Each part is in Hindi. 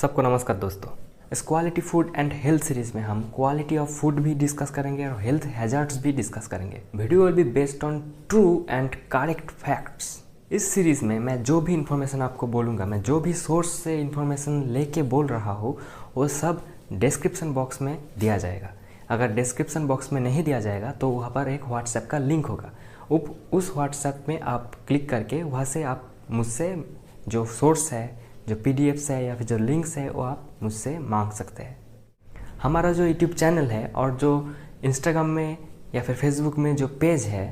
सबको नमस्कार दोस्तों। इस quality food and health series में हम क्वालिटी ऑफ फूड भी डिस्कस करेंगे और हेल्थ हैजार्ड्स भी डिस्कस करेंगे। Video will be based on true and correct facts. इस सीरीज़ में मैं जो भी इन्फॉर्मेशन आपको बोलूँगा, मैं जो भी सोर्स से इन्फॉर्मेशन लेके बोल रहा हूँ, वो सब डिस्क्रिप्शन बॉक्स में दिया जाएगा। अगर डिस्क्रिप्शन बॉक्स में नहीं दिया जाएगा तो वहाँ पर एक व्हाट्सएप का लिंक होगा। उस व्हाट्सएप में आप क्लिक करके वहाँ से आप मुझसे जो सोर्स है, जो पीडीएफ्स है या फिर जो लिंक्स है, वो आप मुझसे मांग सकते हैं। हमारा जो यूट्यूब चैनल है और जो इंस्टाग्राम में या फिर फेसबुक में जो पेज है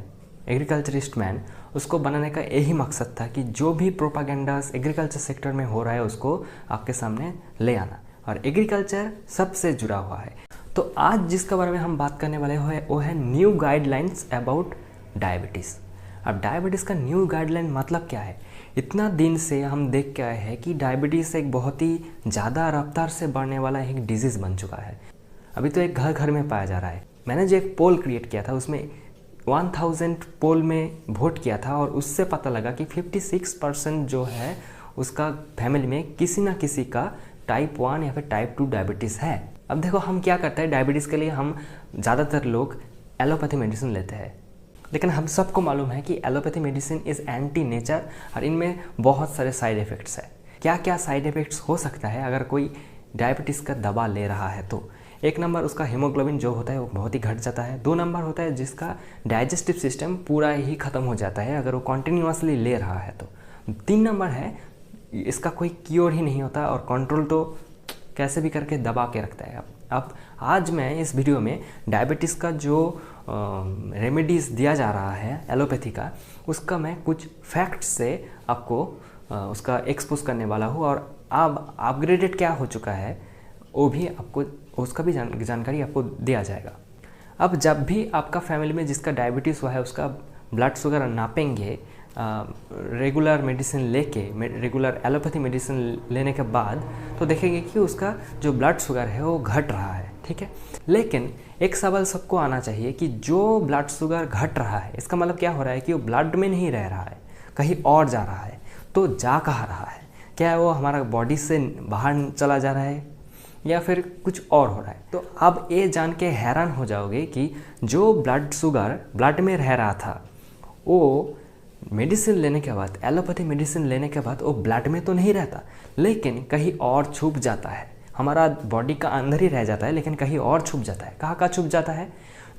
एग्रीकल्चरिस्ट मैन, उसको बनाने का यही मकसद था कि जो भी प्रोपागेंडास एग्रीकल्चर सेक्टर में हो रहा है उसको आपके सामने ले आना, और एग्रीकल्चर सबसे जुड़ा हुआ है। तो आज जिसके बारे में हम बात करने वाले हैं वो है न्यू गाइडलाइंस अबाउट डायबिटीज़। अब डायबिटीज़ का न्यू गाइडलाइन मतलब क्या है? इतना दिन से हम देख के आए हैं कि डायबिटीज़ एक बहुत ही ज़्यादा रफ्तार से बढ़ने वाला एक डिजीज़ बन चुका है। अभी तो एक घर घर में पाया जा रहा है। मैंने जो एक पोल क्रिएट किया था उसमें 1000 पोल में वोट किया था और उससे पता लगा कि 56% जो है उसका फैमिली में किसी ना किसी का टाइप 1 या फिर टाइप 2 डायबिटीज़ है। अब देखो हम क्या करते हैं, डायबिटीज़ के लिए हम ज़्यादातर लोग एलोपैथी मेडिसिन लेते हैं, लेकिन हम सबको मालूम है कि allopathy medicine is anti nature और इनमें बहुत सारे साइड इफ़ेक्ट्स है। क्या क्या साइड इफ़ेक्ट्स हो सकता है अगर कोई डायबिटीज़ का दवा ले रहा है? तो एक नंबर उसका हीमोग्लोबिन जो होता है वो बहुत ही घट जाता है। 2 नंबर होता है जिसका डाइजेस्टिव सिस्टम पूरा ही ख़त्म हो जाता है अगर वो कॉन्टिन्यूसली ले रहा है तो। 3 नंबर है इसका कोई क्योर ही नहीं होता और कंट्रोल तो कैसे भी करके दबा के रखता है। अब आज मैं इस वीडियो में डायबिटीज़ का जो रेमेडीज़ दिया जा रहा है एलोपैथी का, उसका मैं कुछ फैक्ट्स से आपको उसका एक्सपोज करने वाला हूँ, और अब अपग्रेडेड क्या हो चुका है वो भी आपको, उसका भी जानकारी आपको दिया जाएगा। अब जब भी आपका फैमिली में जिसका डायबिटीज़ हुआ है उसका ब्लड शुगर नापेंगे रेगुलर मेडिसिन लेके, रेगुलर एलोपैथी मेडिसिन लेने के बाद, तो देखेंगे कि उसका जो ब्लड शुगर है वो घट रहा है। ठीक है, लेकिन एक सवाल सबको आना चाहिए कि जो ब्लड शुगर घट रहा है इसका मतलब क्या हो रहा है कि वो ब्लड में नहीं रह रहा है, कहीं और जा रहा है। तो जा कहाँ रहा है? क्या वो हमारा बॉडी से बाहर चला जा रहा है या फिर कुछ और हो रहा है? तो अब ये जान के हैरान हो जाओगे कि जो ब्लड शुगर ब्लड में रह रहा था वो मेडिसिन लेने के बाद, एलोपैथी मेडिसिन लेने के बाद वो ब्लड में तो नहीं रहता, लेकिन कहीं और छुप जाता है। हमारा बॉडी का अंदर ही रह जाता है लेकिन कहीं और छुप जाता है। कहाँ छुप जाता है?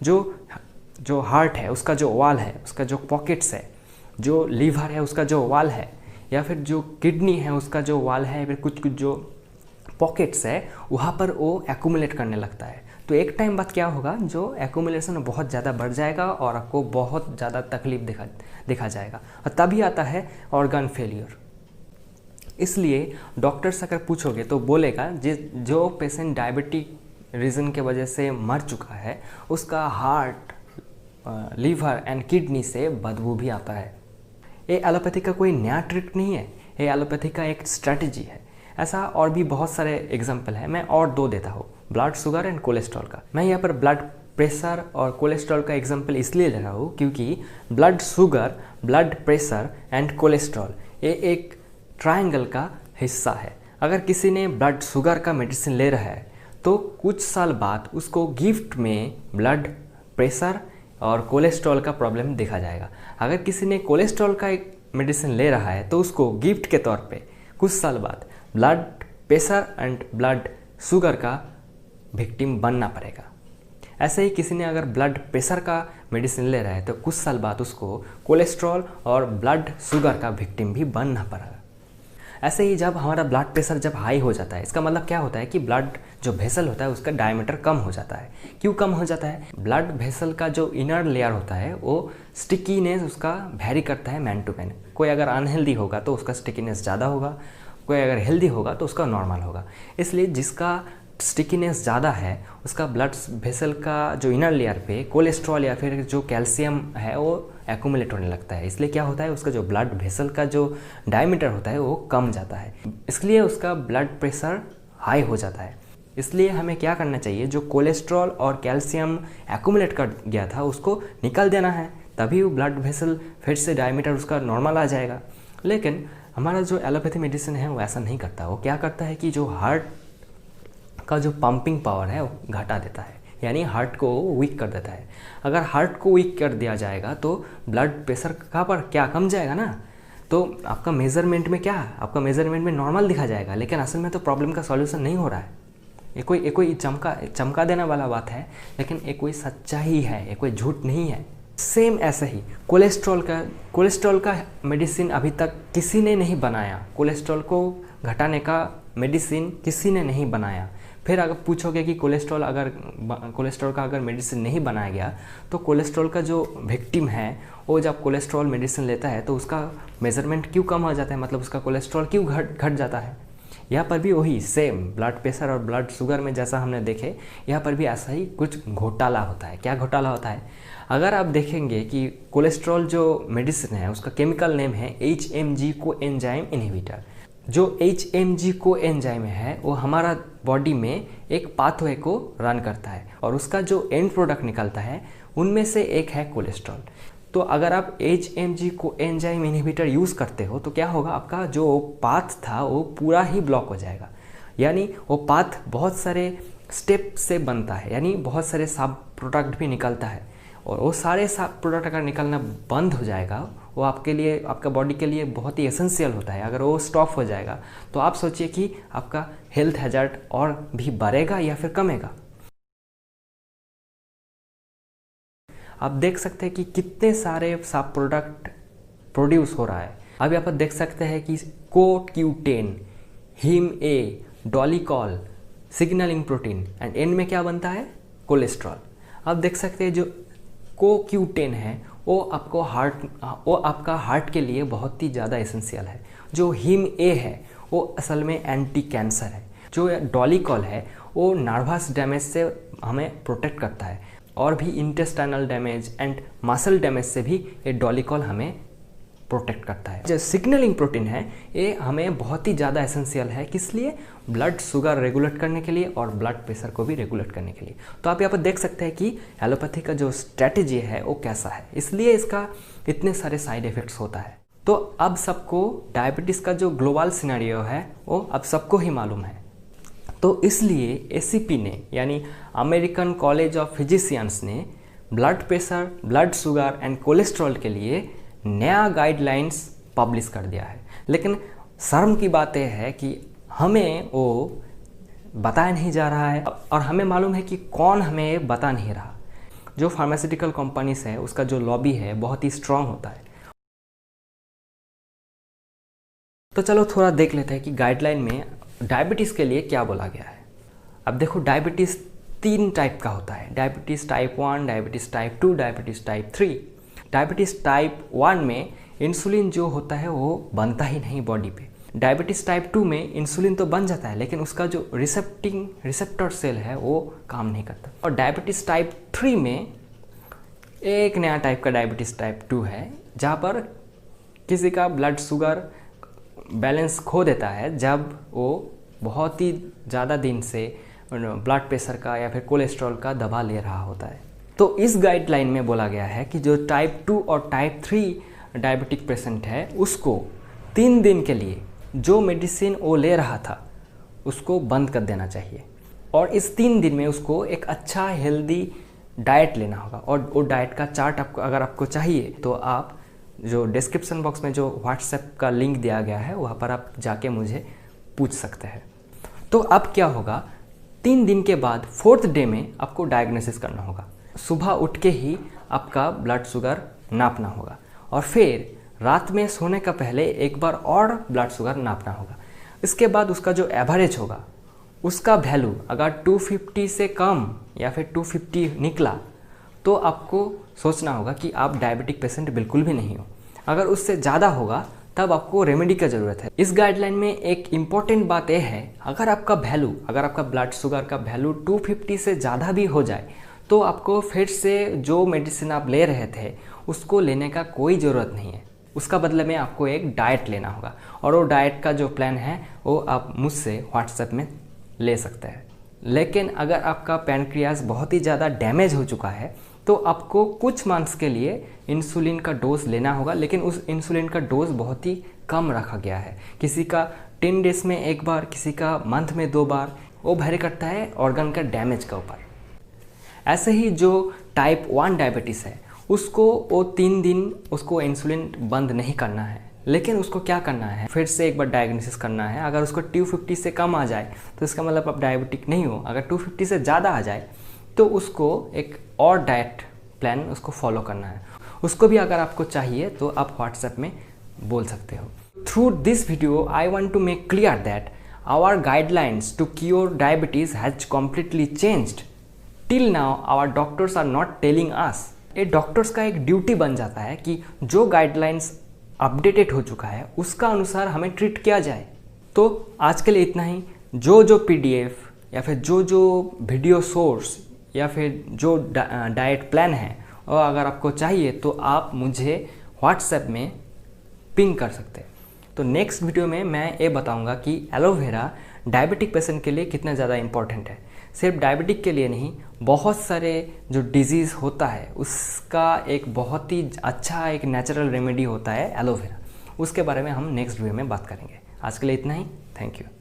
जो हार्ट है उसका जो वॉल है, उसका जो पॉकेट्स है, जो लीवर है उसका जो वॉल है, या फिर जो किडनी है उसका जो वॉल है, फिर कुछ जो पॉकेट्स है वहाँ पर वो एक्यूमुलेट करने लगता है। तो एक टाइम बाद क्या होगा, जो एक्यूमुलेशन बहुत ज़्यादा बढ़ जाएगा और आपको बहुत ज़्यादा तकलीफ दिखा जाएगा, और तभी आता है ऑर्गन फेलियर। इसलिए डॉक्टर से अगर पूछोगे तो बोलेगा जो पेशेंट डायबिटिक रीज़न के वजह से मर चुका है उसका हार्ट, लीवर एंड किडनी से बदबू भी आता है। ये एलोपैथी का कोई नया ट्रिक नहीं है, ये एलोपैथी का एक स्ट्रैटेजी है। ऐसा और भी बहुत सारे एग्जाम्पल है, मैं और 2 देता हूँ, ब्लड शुगर एंड कोलेस्ट्रॉल का। मैं यहाँ पर ब्लड प्रेशर और कोलेस्ट्रॉल का एग्जाम्पल इसलिए ले रहा हूँ क्योंकि blood sugar, blood pressure and cholesterol ये एक ट्रायंगल का हिस्सा है। अगर किसी ने ब्लड शुगर का मेडिसिन ले रहा है तो कुछ साल बाद उसको गिफ्ट में ब्लड प्रेशर और कोलेस्ट्रॉल का प्रॉब्लम देखा जाएगा। अगर किसी ने कोलेस्ट्रॉल का एक मेडिसिन ले रहा है तो उसको गिफ्ट के तौर पे कुछ साल बाद blood pressure and blood sugar का विक्टिम बनना पड़ेगा। ऐसे ही किसी ने अगर ब्लड प्रेशर का मेडिसिन ले रहा है तो कुछ साल बाद उसको कोलेस्ट्रॉल और ब्लड शुगर का विक्टिम भी बनना पड़ेगा। ऐसे ही जब हमारा ब्लड प्रेशर जब हाई हो जाता है, इसका मतलब क्या होता है कि ब्लड जो वेसल होता है उसका डायमीटर कम हो जाता है। क्यों कम हो जाता है? ब्लड वेसल का जो इनर लेयर होता है वो स्टिकीनेस उसका वेरी करता है मैन टू मैन। कोई अगर अनहेल्दी होगा तो उसका स्टिकीनेस ज़्यादा होगा, कोई अगर हेल्दी होगा तो उसका नॉर्मल होगा। इसलिए जिसका स्टिकीनेस ज़्यादा है उसका ब्लड वेसल का जो इनर लेयर पे कोलेस्ट्रॉल या फिर जो कैल्शियम है वो एक्यूमुलेट होने लगता है। इसलिए क्या होता है, उसका जो ब्लड वेसल का जो डायमीटर होता है वो कम जाता है, इसलिए उसका ब्लड प्रेशर हाई हो जाता है। इसलिए हमें क्या करना चाहिए, जो कोलेस्ट्रॉल और कैल्शियम एक्यूमुलेट कर गया था उसको निकाल देना है, तभी वो ब्लड वेसल फिर से डायमीटर उसका नॉर्मल आ जाएगा। लेकिन हमारा जो एलोपैथी मेडिसिन है वो ऐसा नहीं करता। वो क्या करता है कि जो हार्ट का जो पंपिंग पावर है वो घटा देता है, यानी हार्ट को वीक कर देता है। अगर हार्ट को वीक कर दिया जाएगा तो ब्लड प्रेशर कहाँ पर क्या कम जाएगा ना, तो आपका मेज़रमेंट में क्या, आपका मेज़रमेंट में नॉर्मल दिखा जाएगा, लेकिन असल में तो प्रॉब्लम का सॉल्यूशन नहीं हो रहा है। ये कोई चमका देने वाला बात है, लेकिन ये कोई सच्चाई है, ये कोई झूठ नहीं है। सेम ऐसे ही कोलेस्ट्रॉल का मेडिसिन अभी तक किसी ने नहीं बनाया। कोलेस्ट्रॉल को घटाने का मेडिसिन किसी ने नहीं बनाया। फिर अगर पूछोगे कि कोलेस्ट्रॉल का अगर मेडिसिन नहीं बनाया गया तो कोलेस्ट्रॉल का जो विक्टिम है वो जब कोलेस्ट्रॉल मेडिसिन लेता है तो उसका मेज़रमेंट क्यों कम हो जाता है, मतलब उसका कोलेस्ट्रॉल क्यों घट जाता है। यहाँ पर भी वही सेम ब्लड प्रेशर और ब्लड शुगर में जैसा हमने देखे, यहाँ पर भी ऐसा ही कुछ घोटाला होता है। क्या घोटाला होता है, अगर आप देखेंगे कि कोलेस्ट्रॉल जो मेडिसिन है उसका केमिकल नेम है HMG कोएंजाइम इनहिबिटर। जो HMG कोएंजाइम है वो हमारा बॉडी में एक पाथवे को रन करता है और उसका जो एंड प्रोडक्ट निकलता है उनमें से एक है कोलेस्ट्रॉल। तो अगर आप HMG कोएंजाइम इनहिबिटर यूज़ करते हो तो क्या होगा, आपका जो पाथ था वो पूरा ही ब्लॉक हो जाएगा। यानी वो पाथ बहुत सारे स्टेप से बनता है, यानी बहुत सारे सब प्रोडक्ट भी निकलता है, और वो सारे सब प्रोडक्ट अगर निकलना बंद हो जाएगा वो आपके लिए, आपका बॉडी के लिए बहुत ही एसेंशियल होता है। अगर वो स्टॉप हो जाएगा तो आप सोचिए कि आपका हेल्थ हैजर्ड और भी बढ़ेगा या फिर कमेगा। आप देख सकते हैं कि कितने सारे सब प्रोडक्ट प्रोड्यूस हो रहा है। अब यहाँ पर देख सकते हैं कि CoQ10, heme A, dolichol, signalling protein and and में क्या बनता है, कोलेस्ट्रॉल। आप देख सकते हैं जो CoQ10 है वो आपका हार्ट के लिए बहुत ही ज़्यादा एसेंशियल है। जो हिम ए है वो असल में एंटी कैंसर है। जो डॉलिकॉल है वो नर्वस डैमेज से हमें प्रोटेक्ट करता है, और भी intestinal damage and muscle damage से भी ये डॉलिकॉल हमें प्रोटेक्ट करता है। जो सिग्नलिंग प्रोटीन है ये हमें बहुत ही ज़्यादा एसेंशियल है, किस लिए, ब्लड शुगर रेगुलेट करने के लिए और ब्लड प्रेशर को भी रेगुलेट करने के लिए। तो आप यहाँ पर देख सकते हैं कि एलोपैथी का जो स्ट्रैटेजी है वो कैसा है, इसलिए इसका इतने सारे साइड इफ़ेक्ट्स होता है। तो अब सबको डायबिटीज़ का जो ग्लोबल सिनेरियो है वो अब सबको ही मालूम है। तो इसलिए ACP ने, यानी अमेरिकन कॉलेज ऑफ फिजिशियंस ने blood pressure, blood sugar and cholesterol के लिए नया गाइडलाइंस पब्लिश कर दिया है। लेकिन शर्म की बात यह है कि हमें वो बताया नहीं जा रहा है, और हमें मालूम है कि कौन हमें बता नहीं रहा। जो फार्मास्यूटिकल कंपनीज है उसका जो लॉबी है बहुत ही स्ट्रांग होता है। तो चलो थोड़ा देख लेते हैं कि गाइडलाइन में डायबिटीज़ के लिए क्या बोला गया है। अब देखो, डायबिटीज़ 3 टाइप का होता है, diabetes type 1, diabetes type 2, diabetes type 3। Diabetes type 1 में इंसुलिन जो होता है वो बनता ही नहीं बॉडी पे। डायबिटीज़ टाइप 2 में इंसुलिन तो बन जाता है, लेकिन उसका जो रिसेप्टर सेल है वो काम नहीं करता। और डायबिटीज़ टाइप 3 में एक नया टाइप का डायबिटीज़ टाइप 2 है, जहाँ पर किसी का ब्लड शुगर बैलेंस खो देता है जब वो बहुत ही ज़्यादा दिन से ब्लड प्रेशर का या फिर कोलेस्ट्रॉल का दवा ले रहा होता है। तो इस गाइडलाइन में बोला गया है कि जो टाइप 2 और टाइप 3 डायबिटिक पेशेंट है उसको 3 दिन के लिए जो मेडिसिन वो ले रहा था उसको बंद कर देना चाहिए, और इस 3 दिन में उसको एक अच्छा हेल्दी डाइट लेना होगा। और वो डाइट का चार्ट अगर आपको चाहिए तो आप जो डिस्क्रिप्शन बॉक्स में जो व्हाट्सएप का लिंक दिया गया है वहाँ पर आप जाके मुझे पूछ सकते हैं। तो अब क्या होगा, 3 दिन के बाद 4th डे में आपको डायग्नोसिस करना होगा। सुबह उठ के ही आपका ब्लड शुगर नापना होगा, और फिर रात में सोने का पहले एक बार और ब्लड शुगर नापना होगा। इसके बाद उसका जो एवरेज होगा उसका वैल्यू अगर 250 से कम या फिर 250 निकला तो आपको सोचना होगा कि आप डायबिटिक पेशेंट बिल्कुल भी नहीं हो। अगर उससे ज़्यादा होगा तब आपको रेमेडी की ज़रूरत है। इस गाइडलाइन में एक इम्पॉर्टेंट बात यह है, अगर आपका ब्लड शुगर का वैल्यू 250 से ज़्यादा भी हो जाए तो आपको फिर से जो मेडिसिन आप ले रहे थे उसको लेने का कोई ज़रूरत नहीं है। उसका बदले में आपको एक डाइट लेना होगा, और वो डाइट का जो प्लान है वो आप मुझसे व्हाट्सएप में ले सकते हैं। लेकिन अगर आपका पैनक्रियाज बहुत ही ज़्यादा डैमेज हो चुका है तो आपको कुछ मंथ्स के लिए इंसुलिन का डोज लेना होगा, लेकिन उस इंसुलिन का डोज बहुत ही कम रखा गया है। किसी का 10 डेज में एक बार, किसी का मंथ में 2 बार, वो वेरी करता है ऑर्गन का डैमेज के ऊपर। ऐसे ही जो टाइप 1 डायबिटीज़ है उसको वो 3 दिन उसको इंसुलिन बंद नहीं करना है, लेकिन उसको क्या करना है, फिर से एक बार डायग्नोसिस करना है। अगर उसको 250 से कम आ जाए तो इसका मतलब आप डायबिटिक नहीं हो। अगर 250 से ज़्यादा आ जाए तो उसको एक और डाइट प्लान उसको फॉलो करना है। उसको भी अगर आपको चाहिए तो आप व्हाट्सएप में बोल सकते हो। Through this video I want to make clear that our guidelines to cure diabetes has completely changed. Till now our doctors are not telling us. ये डॉक्टर्स का एक ड्यूटी बन जाता है कि जो गाइडलाइंस अपडेटेड हो चुका है उसका अनुसार हमें ट्रीट किया जाए। तो आज के लिए इतना ही। जो PDF या फिर जो वीडियो सोर्स या फिर जो डाइट प्लान है और अगर आपको चाहिए तो आप मुझे व्हाट्सएप में पिंग कर सकते हैं। तो नेक्स्ट वीडियो में मैं ये बताऊंगा कि एलोवेरा डायबिटिक पेशेंट के लिए कितना ज़्यादा इम्पॉर्टेंट है। सिर्फ डायबिटिक के लिए नहीं, बहुत सारे जो डिजीज़ होता है उसका एक बहुत ही अच्छा एक नेचुरल रेमेडी होता है एलोवेरा। उसके बारे में हम नेक्स्ट वीडियो में बात करेंगे। आज के लिए इतना ही। Thank you.